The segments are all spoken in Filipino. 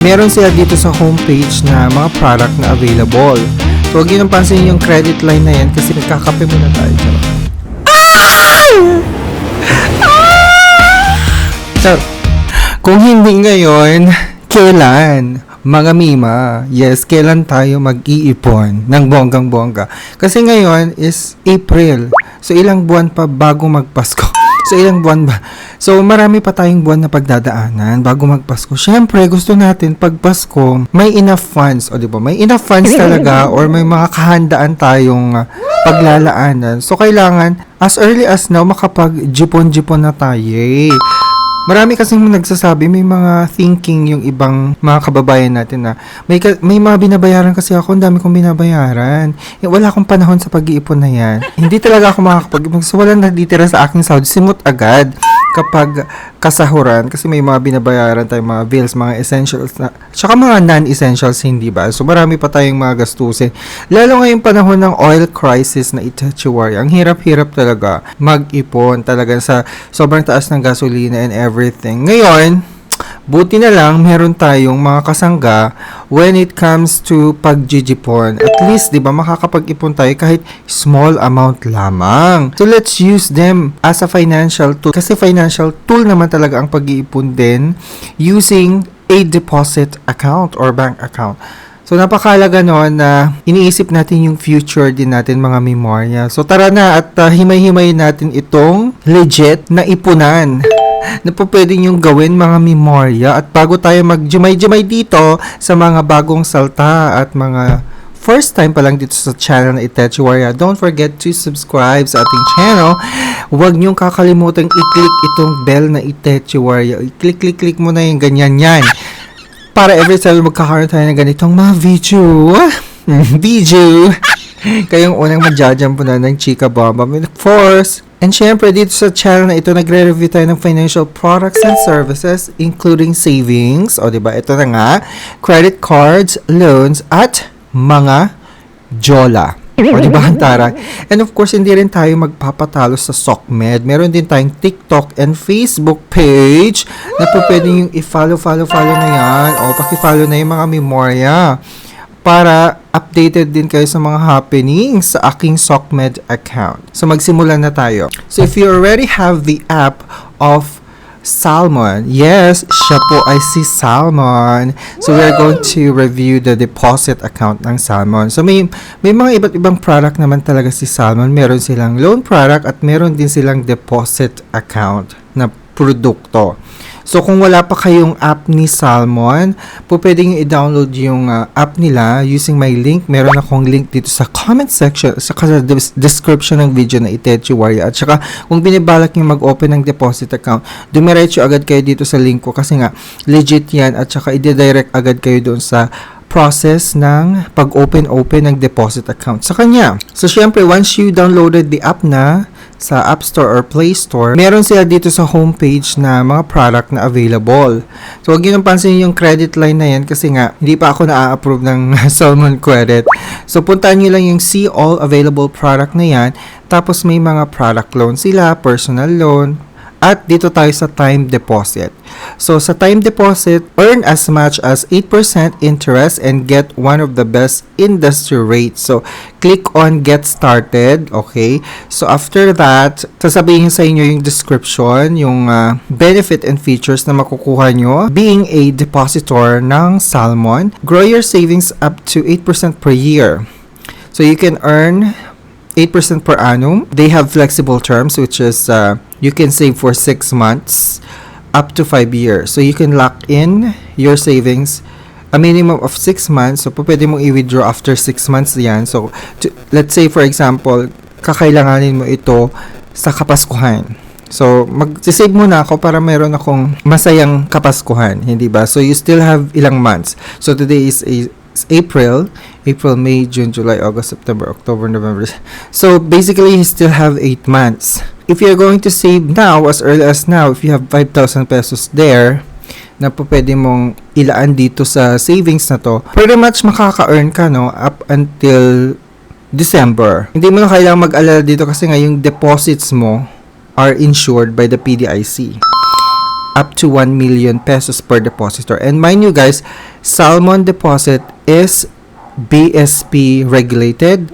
Meron sila dito sa homepage na mga product na available. So, huwag yun ang pansinin yung credit line na yan kasi nagkakape muna tayo. So, kung hindi ngayon, kailan? Mga Mima, yes, kailan tayo mag-iipon ng bonggang-bongga? Kasi ngayon is April. So, ilang buwan pa bago magpasko. So, ilang buwan ba? So, marami pa tayong buwan na pagdadaanan bago magpasko. Siyempre, gusto natin pag Pasko, may enough funds. O, di ba? May enough funds talaga or may mga kahandaan tayong paglalaanan. So, kailangan, as early as now, makapag-jipon-jipon na tayo. Marami kasing nagsasabi, may mga thinking yung ibang mga kababayan natin na may mga binabayaran kasi ako, ang dami kong binabayaran. Wala akong panahon sa pag-iipon na yan. Hindi talaga ako makakapag-ipon. So, wala natitira sa aking sahod. Simot agad kapag kasahuran kasi may mga binabayaran tayong mga bills, mga essentials na, tsaka mga non-essentials, hindi ba? So, marami pa tayong mga gastusin. Lalo ngayong panahon ng oil crisis na itachiwari. Ang hirap-hirap talaga mag-ipon talaga sa sobrang taas ng gasolina and everything. Ngayon, buti na lang meron tayong mga kasangga when it comes to pagjijipon. At least, 'di ba, makakapag-ipon tayo kahit small amount lamang. So let's use them as a financial tool. Kasi financial tool naman talaga ang pag-iipon din using a deposit account or bank account. So, napakalaga noon na iniisip natin yung future din natin, mga memorya. So, tara na at himay-himay natin itong legit na ipunan na po pwede niyong gawin, mga memorya. At bago tayo mag-jumay-jumay dito sa mga bagong salta at mga first time pa lang dito sa channel na Itechiwaria, don't forget to subscribe sa ating channel. Huwag niyong kakalimutan i-click itong bell na Itechiwaria. I-click mo na yung ganyan yan. Para every time magkakaroon tayo ng ganitong mga video. Kayong unang mag-judge po na ng Chika Bomba Force. And syempre, dito sa channel na ito, nagre-review tayo ng financial products and services, including savings, o diba, ito na nga, credit cards, loans, at mga jola. O diba, Antara? And of course, hindi rin tayo magpapatalo sa SOCMED. Meron din tayong TikTok and Facebook page na po pwede yung i-follow na yan. O, paki-follow na yung mga memorya para updated din kayo sa mga happenings sa aking SOCMED account. So, magsimula na tayo. So, if you already have the app of Salmon, yes, siya po ay si Salmon. So, we're going to review the deposit account ng Salmon. So, may mga iba't ibang product naman talaga si Salmon. Meron silang loan product at meron din silang deposit account na produkto. So, kung wala pa kayong app ni Salmon, po pwede nyo i-download yung app nila using my link. Meron akong link dito sa comment section, sa description ng video na Itechiwaria. At saka, kung binibalak nyo mag-open ng deposit account, dumiretso agad kayo dito sa link ko kasi nga, legit yan. At saka, i-direct agad kayo doon sa process ng pag-open ng deposit account sa kanya. So, syempre, once you downloaded the app na sa App Store or Play Store, meron sila dito sa homepage na mga product na available. So, huwag yun ang pansinin yung credit line na yan kasi nga, hindi pa ako na-approve ng Salmon Credit. So, puntaan nyo lang yung see all available product na yan. Tapos, may mga product loan sila, personal loan, at dito tayo sa time deposit. So, sa time deposit, earn as much as 8% interest and get one of the best industry rates. So, click on get started. Okay? So, after that, sasabihin sa inyo yung description, yung benefit and features na makukuha nyo being a depositor ng Salmon. Grow your savings up to 8% per year. So, you can earn 8% per annum. They have flexible terms, which is you can save for 6 months up to 5 years. So, you can lock in your savings a minimum of 6 months. So, pwede mong i-withdraw after 6 months yan. So, let's say, for example, kakailanganin mo ito sa Kapaskuhan. So, mag-save muna ako para meron akong masayang Kapaskuhan. Hindi ba? So, you still have ilang months. So, today is April, May, June, July, August, September, October, November. So, basically, you still have 8 months. If you're going to save now, as early as now, if you have 5,000 pesos there, na po pwede mong ilaan dito sa savings na to, pretty much makaka-earn ka, no, up until December. Hindi mo na kailangang mag-alala dito kasi nga yung deposits mo are insured by the PDIC. Up to 1 million pesos per depositor. And mind you guys, Salmon Deposit is BSP regulated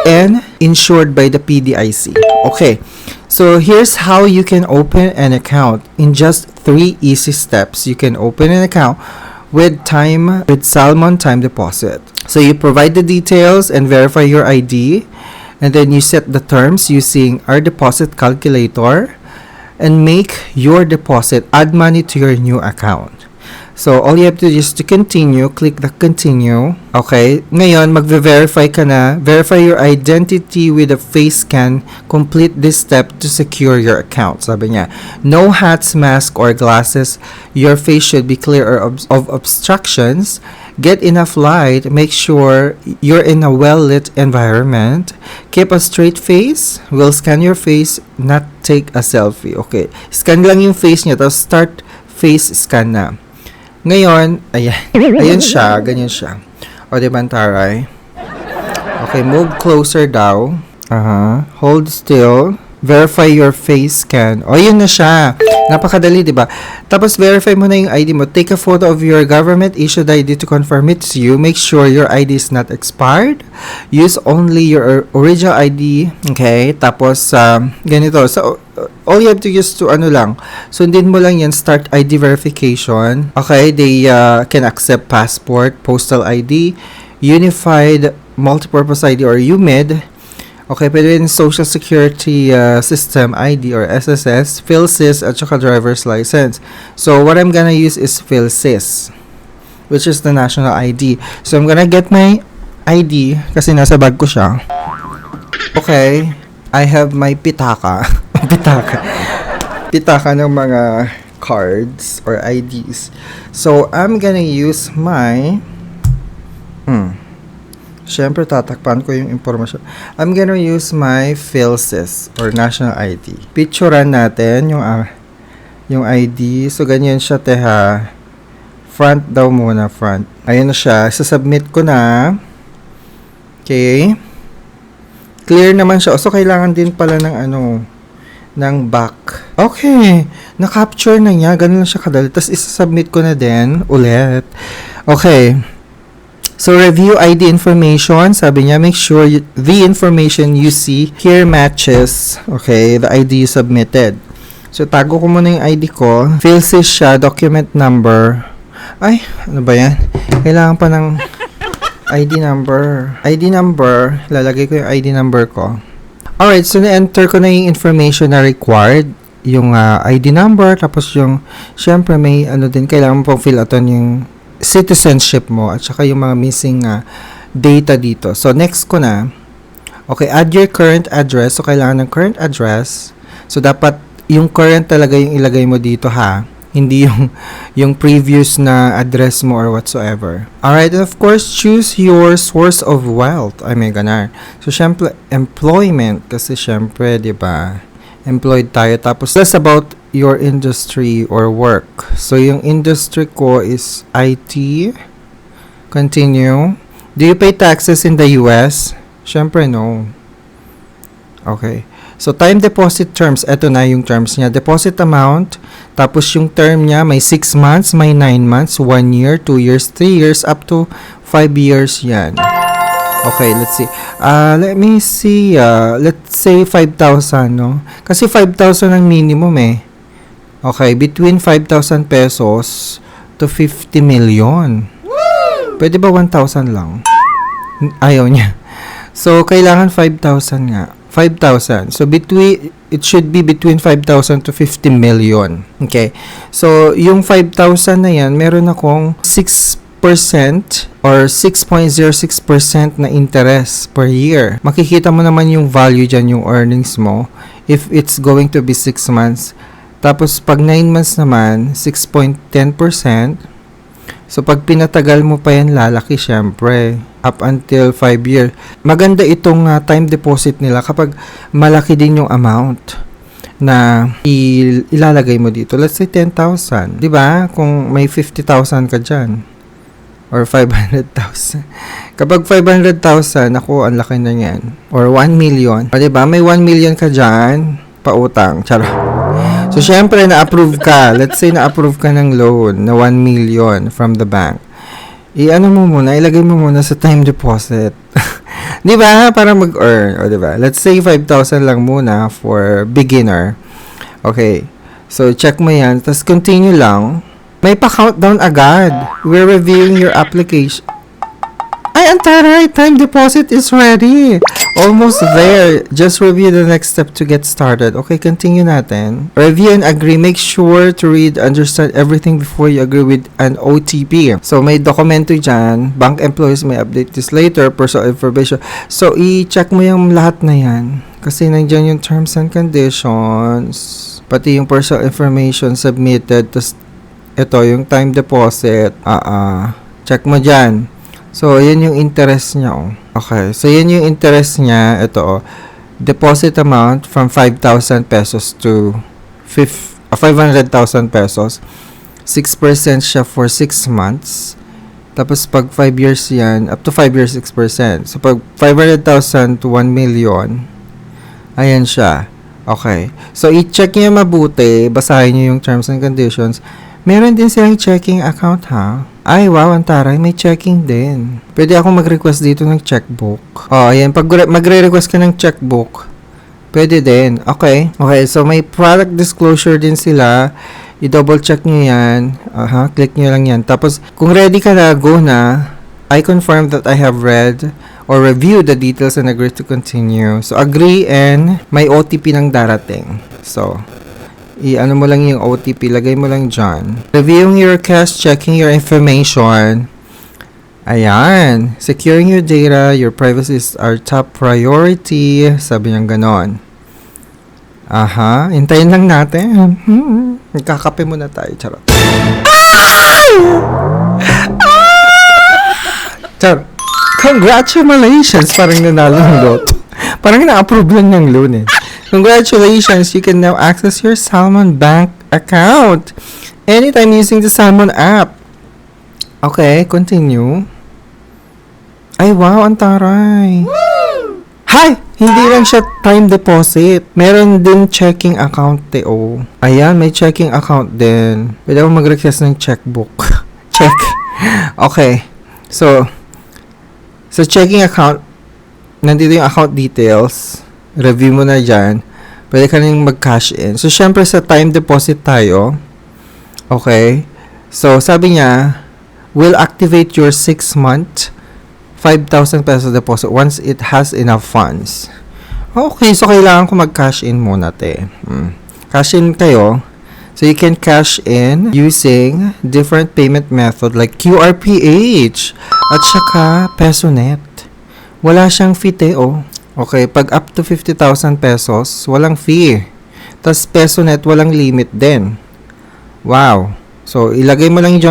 and insured by the PDIC. Okay, so here's how you can open an account. In just 3 easy steps, you can open an account with Salmon Time Deposit. So you provide the details and verify your ID, and then you set the terms using our deposit calculator and make your deposit, add money to your new account. So, all you have to do is to continue, click the continue. Okay, ngayon, magve-verify ka na. Verify your identity with a face scan. Complete this step to secure your account. Sabi niya, no hats, mask, or glasses. Your face should be clear of obstructions. Get enough light. Make sure you're in a well-lit environment. Keep a straight face. We'll scan your face, not take a selfie. Okay, scan lang yung face niya, tapos start face scan na. Ngayon, ayan siya, ganyan siya. O, diba, Taray? Okay, move closer daw. Hold still. Verify your face scan. O, yun na siya. Napakadali, diba? Tapos, verify mo na yung ID mo. Take a photo of your government-issued ID to confirm it's you. Make sure your ID is not expired. Use only your original ID. Okay? Tapos, ganito. So, all you have to use to sundin mo lang yan, start ID verification. Okay? They can accept passport, postal ID, Unified Multipurpose ID or UMID. Okay, pwede rin Social Security System ID or SSS, PhilSys, at saka driver's license. So, what I'm gonna use is PhilSys, which is the national ID. So, I'm gonna get my ID kasi nasa bag ko siya. Okay, I have my pitaka. Pitaka ng mga cards or IDs. So, I'm gonna use my Siyempre, tatakpan ko yung informasyon. I'm gonna use my PhilSys or national ID. Picturean natin yung ID. So, ganyan siya, teha. Front daw muna, front. Ayun na siya. Sasubmit ko na. Okay. Clear naman siya. So, kailangan din pala ng back. Okay. Na-capture na niya. Ganun lang siya kadali. Tapos, isasubmit ko na din ulit. Okay. So, review ID information. Sabi niya, make sure the information you see here matches, okay, the ID you submitted. So, tago ko muna yung ID ko. PhilSys siya, document number. Ay, ano ba yan? Kailangan pa ng ID number. ID number, lalagay ko yung ID number ko. Alright, so na-enter ko na yung information na required. Yung ID number, tapos yung, syempre may din, kailangan mo pang fill out yung citizenship mo at saka yung mga missing data dito. So, next ko na. Okay, add your current address. So, kailangan ng current address. So, dapat yung current talaga yung ilagay mo dito, ha? Hindi yung previous na address mo or whatsoever. Alright, and of course, choose your source of wealth. Ay, may ganar. So, syempre, employment. Kasi, syempre, di ba? Employed tayo. Tapos, that's about your industry or work. So, yung industry ko is IT. Continue. Do you pay taxes in the US? Syempre, no. Okay. So, time deposit terms. Ito na yung terms niya. Deposit amount. Tapos, yung term niya, may 6 months, may 9 months, 1 year, 2 years, 3 years, up to 5 years yan. Okay, let's see. Let me see. Let's say 5,000, no? Kasi 5,000 ang minimum eh. Okay, between 5,000 pesos to 50 million. Woo! Pwede ba 1,000 lang? Ayaw niya. So, kailangan 5,000 nga. 5,000. So, it should be between 5,000 to 50 million. Okay. So, yung 5,000 na yan, meron akong 6% or 6.06% na interest per year. Makikita mo naman yung value dyan, yung earnings mo, if it's going to be 6 months. Tapos, pag 9 months naman, 6.10%. So, pag pinatagal mo pa yan, lalaki syempre. Up until 5 years. Maganda itong time deposit nila kapag malaki din yung amount na ilalagay mo dito. Let's say 10,000. Diba? Kung may 50,000 ka dyan. Or 500,000. Kapag 500,000, ako, ang laki na yan. Or 1 million. O, diba? May 1 million ka dyan, pautang. Charot. So, syempre, na-approve ka. Let's say, na-approve ka ng loan na 1 million from the bank. i-ano mo muna, ilagay mo muna sa time deposit. Di ba? Para mag-earn. O, di ba? Let's say 5,000 lang muna for beginner. Okay. So, check mo yan. Tapos, continue lang. May pa-countdown agad. We're reviewing your application. Ay, antaray! Time deposit is ready! Almost there. Just review the next step to get started. Okay, continue natin. Review and agree. Make sure to read, understand everything before you agree with an OTP. So, may dokumento dyan. Bank employees may update this later. Personal information. So, i-check mo yung lahat na yan. Kasi nandiyan yung terms and conditions. Pati yung personal information submitted. Tapos, ito, yung time deposit. Check mo dyan. So, yan yung interest niya, oh. Okay. So, yan yung interest niya. Ito, oh. Deposit amount from 5,000 pesos to 500,000 pesos. 6% siya for 6 months. Tapos, pag 5 years yan, up to 5 years, 6%. So, pag 500,000 to 1 million, ayan siya. Okay. So, i-check niyo mabuti. Basahin niyo yung terms and conditions. Meron din silang checking account, ha? Ay, wow, ang taray. May checking din. Pwede ako mag-request dito ng checkbook. Oh, ayan. Pag magre-request ka ng checkbook, pwede din. Okay. Okay, so may product disclosure din sila. I-double check nyo yan. Click nyo lang yan. Tapos, kung ready ka na, go na. I confirm that I have read or reviewed the details and agree to continue. So, agree and may OTP nang darating. So, i-ano mo lang yung OTP, lagay mo lang dyan. Reviewing your cash, checking your information. Ayan. Securing your data, your privacy is our top priority. Sabi niyang ganon. Hintayin lang natin. Nagkakape muna tayo. Charot. Charot. Congratulations! Parang nanalo ng loto. Parang na-approve lang ng loan eh. Congratulations! You can now access your Salmon Bank account anytime using the Salmon app. Okay, continue. Ay, wow, ang taray. Woo! Hi! Hindi lang siya time deposit. Meron din checking account, Teo. Ayan, may checking account din. Pwede ako mag-request ng checkbook. Check. Okay. So, sa checking account, nandito yung account details. Review mo na dyan. Pwede ka nang mag-cash in. So, syempre sa time deposit tayo. Okay. So, sabi niya, will activate your 6-month 5,000 pesos deposit once it has enough funds. Okay. So, kailangan ko mag-cash in muna, te. Cash in kayo. So, you can cash in using different payment method like QRPH at saka PesoNet. Wala siyang fee, te, oh. Okay, pag up to 50,000 pesos, walang fee. Tapos PesoNet, walang limit din. Wow. So, ilagay mo lang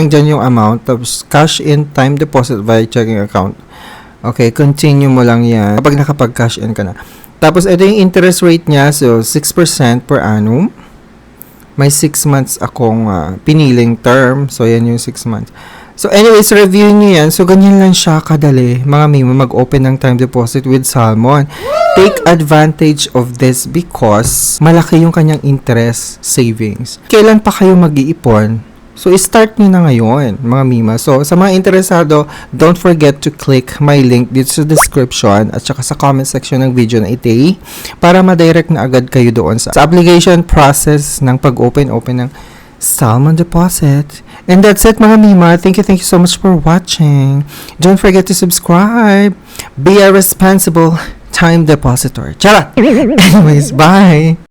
dyan yung amount. Tapos, cash in time deposit via checking account. Okay, continue mo lang yan. Kapag nakapag-cash in ka na. Tapos, ito yung interest rate niya. So, 6% per annum. May 6 months akong piniling term. So, yan yung 6 months. So, anyways, review nyo yan. So, ganyan lang siya kadali. Mga mimo, mag-open ng time deposit with Salmon. Take advantage of this because malaki yung kanyang interest savings. Kailan pa kayo mag-iipon? So, start nyo na ngayon, mga mima. So, sa mga interesado, don't forget to click my link dito sa description at saka sa comment section ng video na ito para ma-direct na agad kayo doon sa application process ng pag-open ng Salmon deposit. And that's it, mga mima. Thank you so much for watching. Don't forget to subscribe. Be a responsible time depositor. Charot! Anyways, bye!